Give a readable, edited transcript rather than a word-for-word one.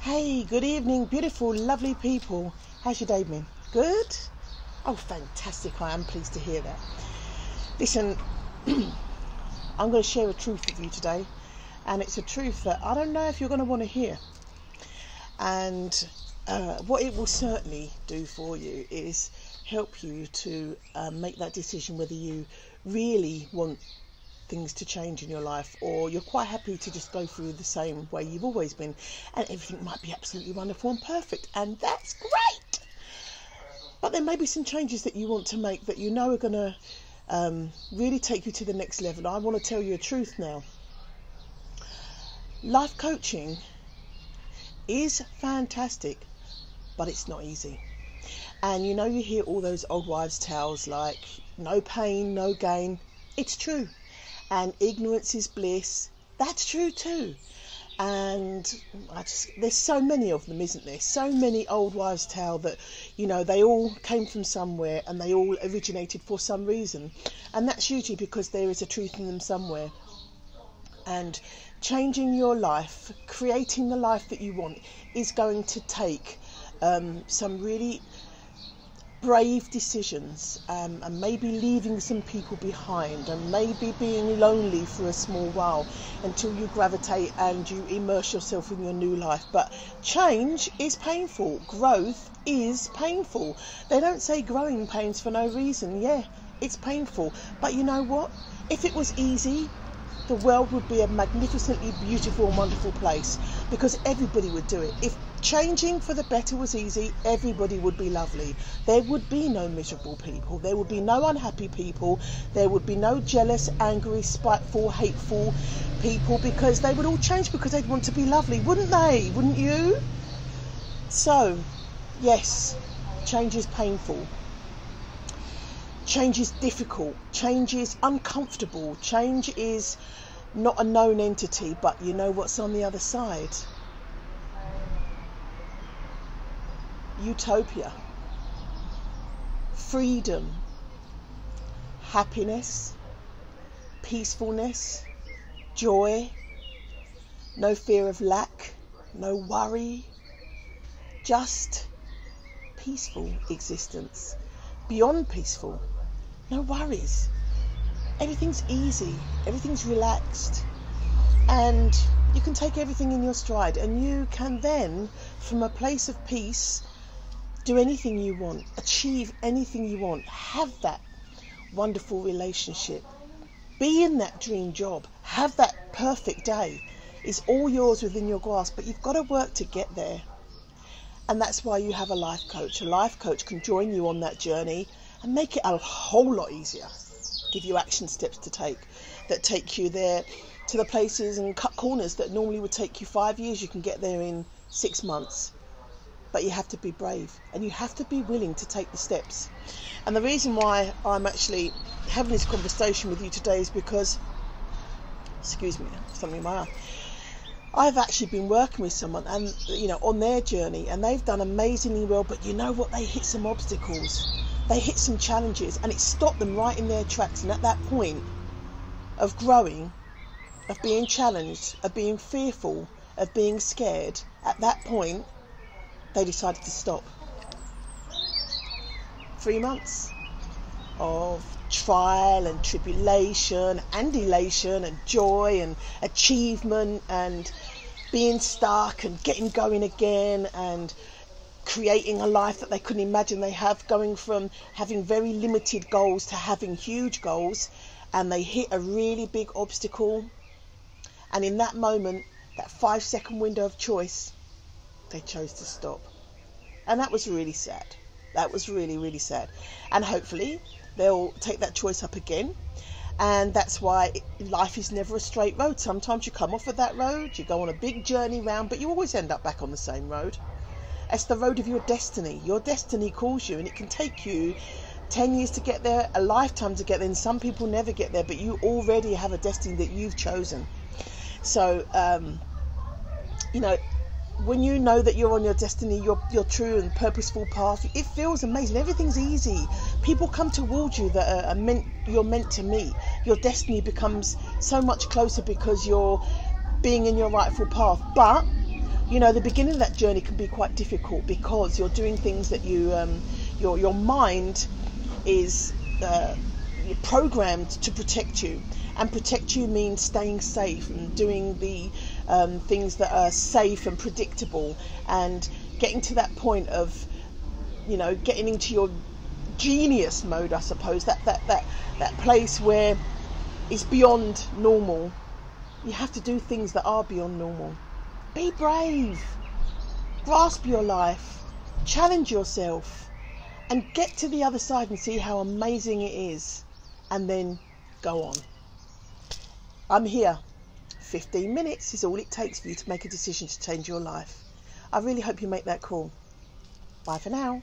Hey, good evening, beautiful, lovely people. How's your day been? Good? Oh, fantastic. I am pleased to hear that. Listen, I'm going to share a truth with you today, and it's a truth that I don't know if you're going to want to hear. And what it will certainly do for you is help you to make that decision whether you really want things to change in your life, or you're quite happy to just go through the same way you've always been, and everything might be absolutely wonderful and perfect, and that's great. But there may be some changes that you want to make that you know are going to really take you to the next level. I want to tell you a truth now. Life coaching is fantastic, but it's not easy. And you hear all those old wives' tales like no pain, no gain. It's true. And ignorance is bliss. That's true too. And there's so many of them, isn't there? So many old wives' tale that, they all came from somewhere and they all originated for some reason. And that's usually because there is a truth in them somewhere. And changing your life, creating the life that you want, is going to take some really brave decisions, and maybe leaving some people behind, and maybe being lonely for a small while until you gravitate and you immerse yourself in your new life. But change is painful. Growth is painful. They don't say growing pains for no reason. Yeah, it's painful. But you know what? If it was easy, the world would be a magnificently beautiful and wonderful place, because everybody would do it. If changing for the better was easy, everybody would be lovely. There would be no miserable people. There would be no unhappy people. There would be no jealous, angry, spiteful, hateful people, because they would all change because they'd want to be lovely, wouldn't they? Wouldn't you? So, yes, change is painful. Change is difficult. Change is uncomfortable. Change is not a known entity, but you know what's on the other side? Utopia, freedom, happiness, peacefulness, joy, no fear of lack, no worry, just peaceful existence. Beyond peaceful, no worries. Everything's easy, everything's relaxed, and you can take everything in your stride, and you can then, from a place of peace, do anything you want, achieve anything you want, have that wonderful relationship, be in that dream job, have that perfect day. It's all yours within your grasp, but you've got to work to get there. And that's why you have a life coach. A life coach can join you on that journey and make it a whole lot easier. Give you action steps to take that take you there to the places and cut corners that normally would take you 5 years. You can get there in 6 months. But you have to be brave, and you have to be willing to take the steps. And the reason why I'm actually having this conversation with you today is because, excuse me, something in my eye. I've actually been working with someone, and on their journey, and they've done amazingly well. But you know what? They hit some obstacles, they hit some challenges, and it stopped them right in their tracks. And at that point of growing, of being challenged, of being fearful, of being scared, at that point they decided to stop. 3 months of trial and tribulation and elation and joy and achievement and being stuck and getting going again and creating a life that they couldn't imagine they have, going from having very limited goals to having huge goals. And they hit a really big obstacle, and in that moment, that 5-second window of choice, they chose to stop. And that was really sad. That was really, really sad. And hopefully they'll take that choice up again. And that's why life is never a straight road. Sometimes you come off of that road, you go on a big journey round, but you always end up back on the same road. It's the road of your destiny. Your destiny calls you, and it can take you 10 years to get there, a lifetime to get there, and some people never get there, but you already have a destiny that you've chosen. So, when you know that you're on your destiny, your true and purposeful path, it feels amazing. Everything's easy. People come towards you that you're meant to meet. Your destiny becomes so much closer because you're being in your rightful path. But you know, the beginning of that journey can be quite difficult because you're doing things that your mind is programmed to protect you, and protect you means staying safe and doing the things that are safe and predictable, and getting to that point of, you know, getting into your genius mode, I suppose, that place where it's beyond normal. You have to do things that are beyond normal. Be brave, grasp your life, challenge yourself, and get to the other side and see how amazing it is, and then go on. I'm here. 15 minutes is all it takes for you to make a decision to change your life. I really hope you make that call. Bye for now.